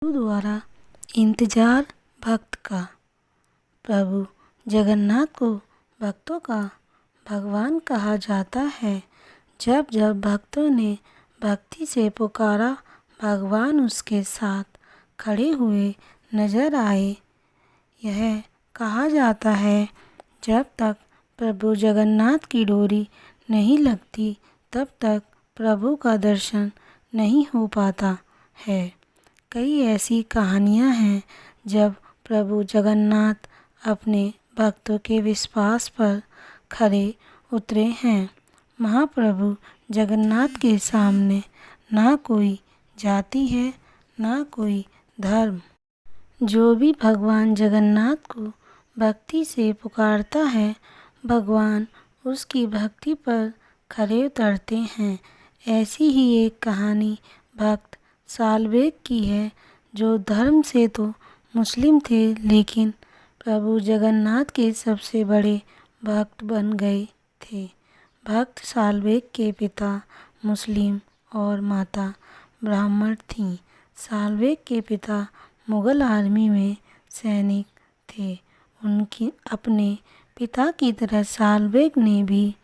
द्वारा इंतजार भक्त का। प्रभु जगन्नाथ को भक्तों का भगवान कहा जाता है। जब जब भक्तों ने भक्ति से पुकारा, भगवान उसके साथ खड़े हुए नजर आए। यह कहा जाता है, जब तक प्रभु जगन्नाथ की डोरी नहीं लगती तब तक प्रभु का दर्शन नहीं हो पाता है। कई ऐसी कहानियाँ हैं जब प्रभु जगन्नाथ अपने भक्तों के विश्वास पर खरे उतरे हैं। महाप्रभु जगन्नाथ के सामने ना कोई जाति है, ना कोई धर्म। जो भी भगवान जगन्नाथ को भक्ति से पुकारता है, भगवान उसकी भक्ति पर खरे उतरते हैं। ऐसी ही एक कहानी भक्त सालबेग की है, जो धर्म से तो मुस्लिम थे, लेकिन प्रभु जगन्नाथ के सबसे बड़े भक्त बन गए थे। भक्त सालबेग के पिता मुस्लिम और माता ब्राह्मण थीं। सालबेग के पिता मुग़ल आर्मी में सैनिक थे। उनकी अपने पिता की तरह सालबेग ने भी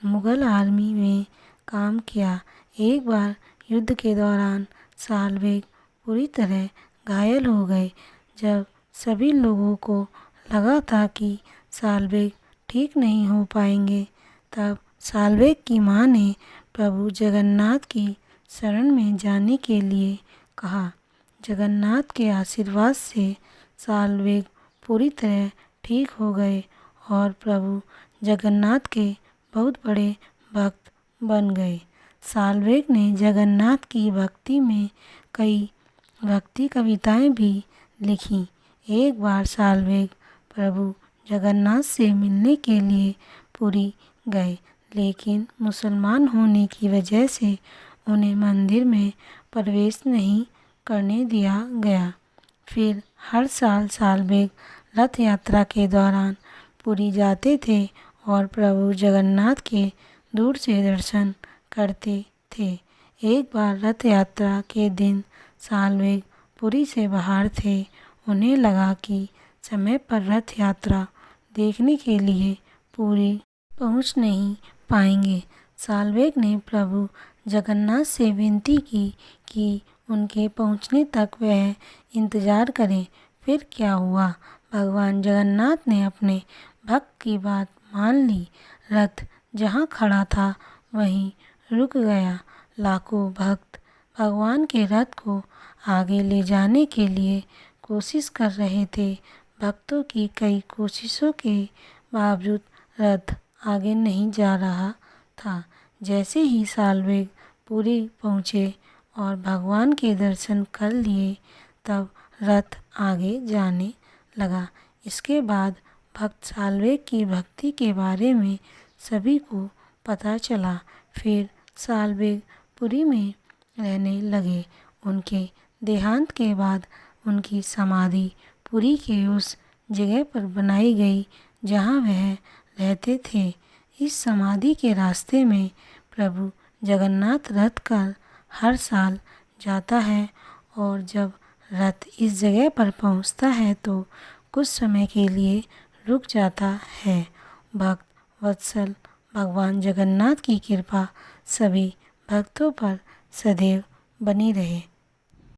मुग़ल आर्मी में काम किया। एक बार युद्ध के दौरान सालबेग पूरी तरह घायल हो गए। जब सभी लोगों को लगा था कि सालबेग ठीक नहीं हो पाएंगे, तब सालबेग की मां ने प्रभु जगन्नाथ की शरण में जाने के लिए कहा। जगन्नाथ के आशीर्वाद से सालबेग पूरी तरह ठीक हो गए और प्रभु जगन्नाथ के बहुत बड़े भक्त बन गए। सालबेग ने जगन्नाथ की भक्ति में कई भक्ति कविताएं भी लिखीं। एक बार सालबेग प्रभु जगन्नाथ से मिलने के लिए पुरी गए, लेकिन मुसलमान होने की वजह से उन्हें मंदिर में प्रवेश नहीं करने दिया गया। फिर हर साल सालबेग रथ यात्रा के दौरान पुरी जाते थे और प्रभु जगन्नाथ के दूर से दर्शन करते थे। एक बार रथ यात्रा के दिन सालबेग पुरी से बाहर थे। उन्हें लगा कि समय पर रथ यात्रा देखने के लिए पुरी पहुंच नहीं पाएंगे। सालबेग ने प्रभु जगन्नाथ से विनती की कि उनके पहुंचने तक वह इंतज़ार करें। फिर क्या हुआ, भगवान जगन्नाथ ने अपने भक्त की बात मान ली। रथ जहां खड़ा था वहीं रुक गया। लाखों भक्त भगवान के रथ को आगे ले जाने के लिए कोशिश कर रहे थे। भक्तों की कई कोशिशों के बावजूद रथ आगे नहीं जा रहा था। जैसे ही सालबेग पुरी पहुँचे और भगवान के दर्शन कर लिए, तब रथ आगे जाने लगा। इसके बाद भक्त सालबेग की भक्ति के बारे में सभी को पता चला। फिर सालबेग पुरी में रहने लगे। उनके देहांत के बाद उनकी समाधि पुरी के उस जगह पर बनाई गई जहां वह रहते थे। इस समाधि के रास्ते में प्रभु जगन्नाथ रथ कर हर साल जाता है, और जब रथ इस जगह पर पहुंचता है तो कुछ समय के लिए रुक जाता है। भक्त वत्सल भगवान जगन्नाथ की कृपा सभी भक्तों पर सदैव बनी रहे।